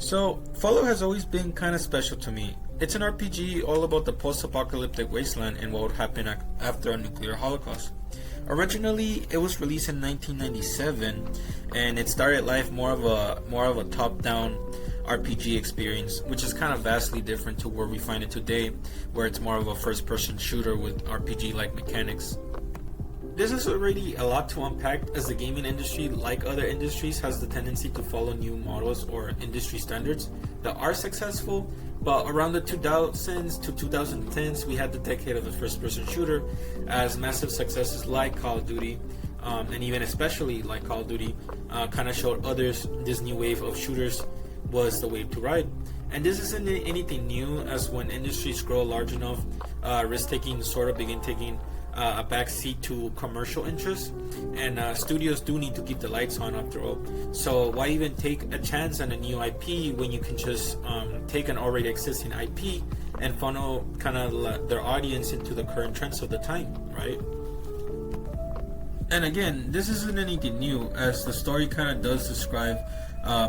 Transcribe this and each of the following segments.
So, Fallout has always been kind of special to me. It's an RPG all about the post-apocalyptic wasteland and what would happen after a nuclear holocaust. Originally, it was released in 1997, and it started life more of a top-down RPG experience, which is kind of vastly different to where we find it today, where it's more of a first-person shooter with RPG-like mechanics. This is already a lot to unpack, as the gaming industry, like other industries, has the tendency to follow new models or industry standards that are successful. But around the 2000s to 2010s, we had the decade of the first-person shooter, as massive successes like Call of Duty, and even especially like Call of Duty, kind of showed others this new wave of shooters was the wave to ride. And this isn't anything new, as when industries grow large enough, risk-taking sort of begin taking a backseat to commercial interests, and studios do need to keep the lights on after all. So why even take a chance on a new IP when you can just take an already existing IP and funnel kind of their audience into the current trends of the time, right? And again, this isn't anything new, as the story kind of does describe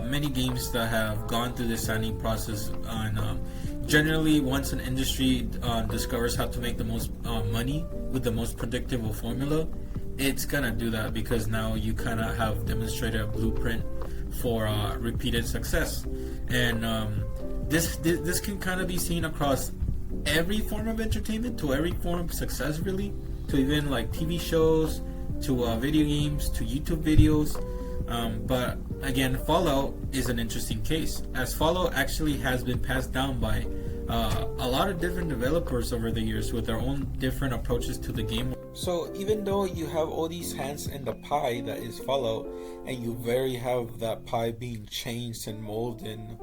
many games that have gone through this signing process. And generally, once an industry discovers how to make the most money with the most predictable formula, it's gonna do that, because now you kind of have demonstrated a blueprint for repeated success. And this can kind of be seen across every form of entertainment, to every form of success, really, to even like TV shows, to video games, to YouTube videos. But again, Fallout is an interesting case, as Fallout actually has been passed down by a lot of different developers over the years with their own different approaches to the game. So even though you have all these hands in the pie that is Fallout, and you very have that pie being changed and molded and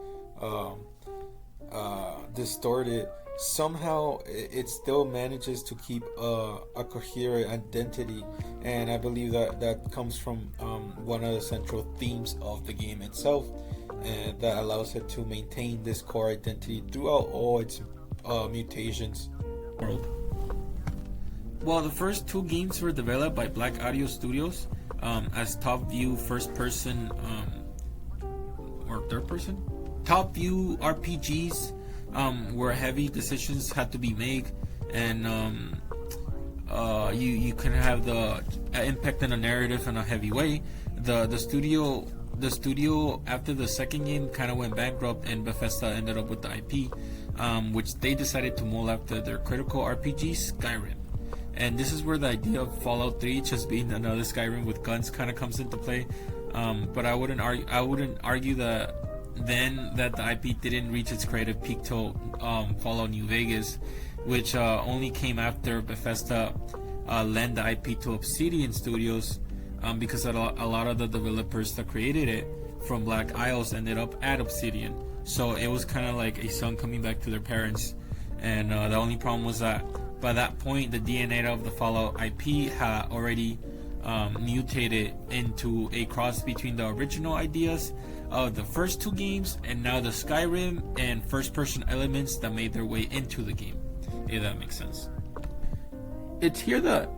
distorted, somehow it still manages to keep a coherent identity. And I believe that comes from one of the central themes of the game itself, and that allows it to maintain this core identity throughout all its mutations. Well, the first two games were developed by Black Audio Studios as top-view first-person or third-person? Top-view RPGs where heavy decisions had to be made, and you can have the impact on a narrative in a heavy way. The studio after the second game kind of went bankrupt, and Bethesda ended up with the IP, which they decided to mold after their critical RPG, Skyrim. And this is where the idea of Fallout 3 just being another Skyrim with guns kind of comes into play. But I wouldn't argue that then that the IP didn't reach its creative peak till Fallout New Vegas, which only came after Bethesda lent the IP to Obsidian Studios, because a lot of the developers that created it from Black Isles ended up at Obsidian. So it was kind of like a son coming back to their parents. And the only problem was that by that point, the DNA of the Fallout IP had already mutated into a cross between the original ideas of the first two games and now the Skyrim and first-person elements that made their way into the game, if that makes sense. It's here that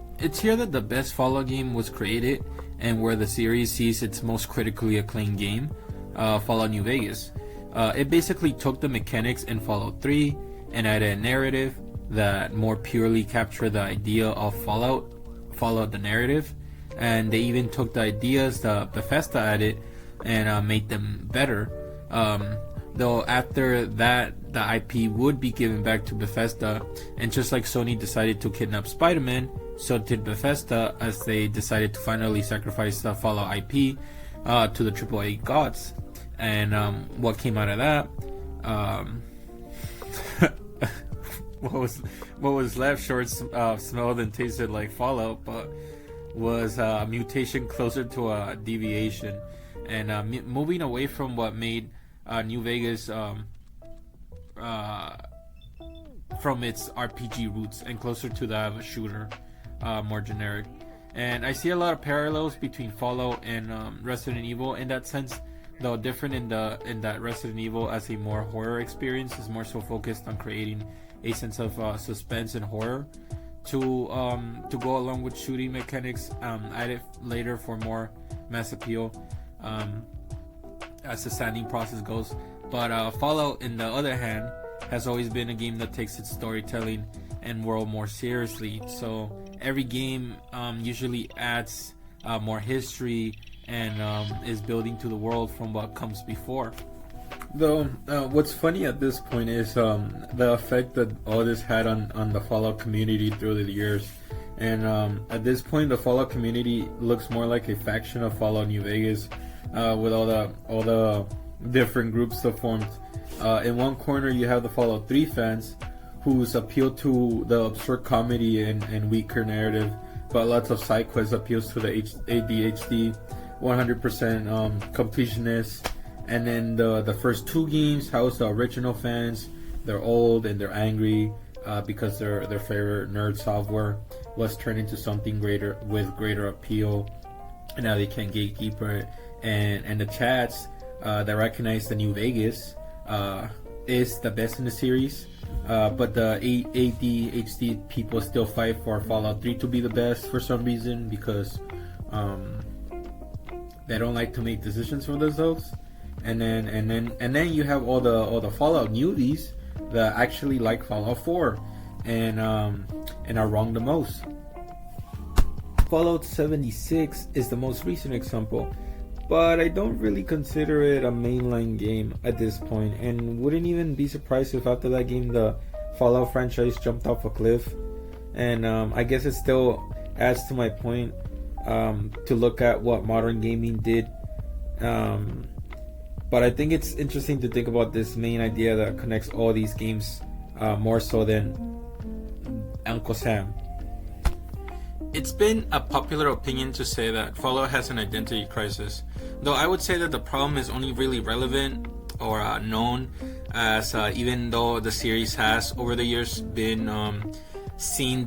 the best Fallout game was created, and where the series sees its most critically acclaimed game, Fallout New Vegas. It basically took the mechanics in Fallout 3 and added a narrative that more purely captured the idea of Fallout the narrative, and they even took the ideas that Bethesda added and made them better. Though after that, the IP would be given back to Bethesda, and just like Sony decided to kidnap Spider-Man, so did Bethesda, as they decided to finally sacrifice the Fallout IP to the AAA gods. And what came out of that, what was left short smelled and tasted like Fallout, but was a mutation closer to a deviation, and moving away from what made New Vegas from its RPG roots and closer to that of a shooter, more generic. And I see a lot of parallels between Fallout and Resident Evil in that sense, though different in that Resident Evil, as a more horror experience, is more so focused on creating a sense of suspense and horror to go along with shooting mechanics added later for more mass appeal. as the sanding process goes. But Fallout, in the other hand, has always been a game that takes its storytelling and world more seriously. So every game usually adds more history and is building to the world from what comes before. Though, what's funny at this point is the effect that all this had on the Fallout community through the years. And at this point, the Fallout community looks more like a faction of Fallout New Vegas, with all the different groups that formed. In one corner, you have the Fallout 3 fans, whose appeal to the absurd comedy and weaker narrative, but lots of side quests appeals to the ADHD, 100% completionist. And then the first two games house the original fans. They're old and they're angry because their favorite nerd software was turned into something greater with greater appeal, and now they can't gatekeeper it. And the chats that recognize the New Vegas is the best in the series, but the ADHD people still fight for Fallout 3 to be the best for some reason, because they don't like to make decisions for themselves. And then you have all the Fallout newbies that actually like Fallout 4 and are wrong the most. Fallout 76 is the most recent example, but I don't really consider it a mainline game at this point, and wouldn't even be surprised if after that game the Fallout franchise jumped off a cliff. And I guess it still adds to my point to look at what modern gaming did. But I think it's interesting to think about this main idea that connects all these games more so than Uncle Sam. It's been a popular opinion to say that Fallout has an identity crisis, though I would say that the problem is only really relevant or known as even though the series has over the years been seen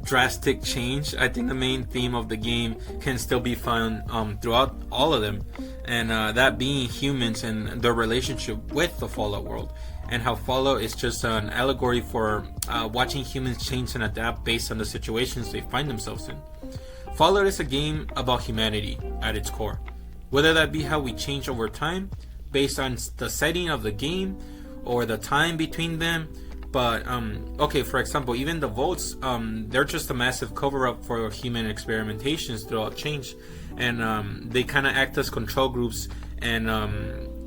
drastic change, I think the main theme of the game can still be found throughout all of them, and that being humans and their relationship with the Fallout world, and how Fallout is just an allegory for watching humans change and adapt based on the situations they find themselves in. Fallout is a game about humanity at its core, whether that be how we change over time based on the setting of the game or the time between them. But okay, for example, even the votes, they're just a massive cover-up for human experimentations throughout change, and they kind of act as control groups and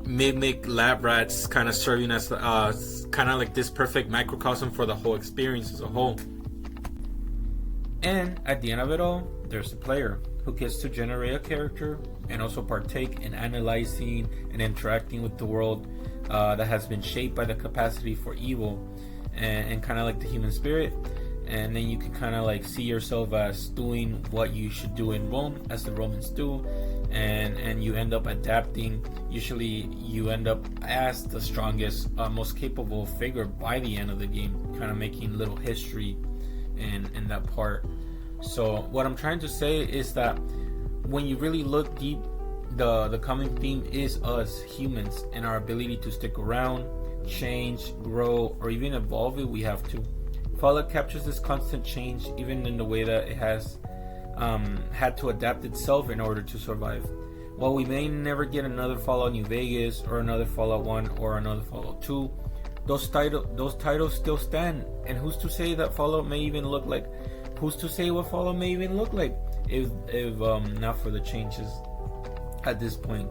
mimic lab rats, kind of serving as kind of like this perfect microcosm for the whole experience as a whole. And at the end of it all, there's the player who gets to generate a character and also partake in analyzing and interacting with the world that has been shaped by the capacity for evil and kind of like the human spirit. And then you can kind of like see yourself as doing what you should do in Rome as the Romans do, and you end up adapting. Usually you end up as the strongest, most capable figure by the end of the game, kind of making little history in that part. So what I'm trying to say is that when you really look deep, the common theme is us humans and our ability to stick around, change, grow, or even evolve if we have to. Fallout captures this constant change, even in the way that it has had to adapt itself in order to survive. While we may never get another Fallout New Vegas or another Fallout 1 or another Fallout 2, those titles still stand. And who's to say that Fallout may even look like? Who's to say what Fallout may even look like if not for the changes at this point?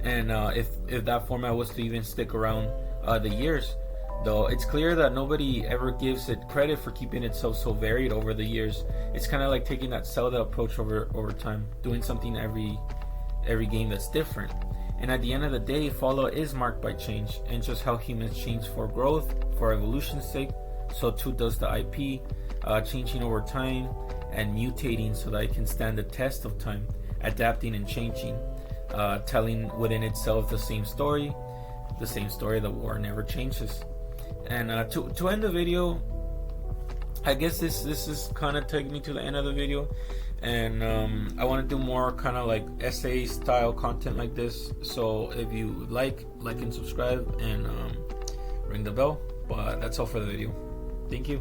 And if that format was to even stick around the years. Though it's clear that nobody ever gives it credit for keeping itself so varied over the years. It's kind of like taking that Zelda approach over time, doing something every game that's different. And at the end of the day, Fallout is marked by change, and just how humans change for growth, for evolution's sake, so too does the IP, changing over time and mutating so that it can stand the test of time, adapting and changing, telling within itself the same story that war never changes. And to end the video, I guess this is kind of taking me to the end of the video, and I want to do more kind of like essay style content like this. So if you like and subscribe and ring the bell. But that's all for the video. Thank you.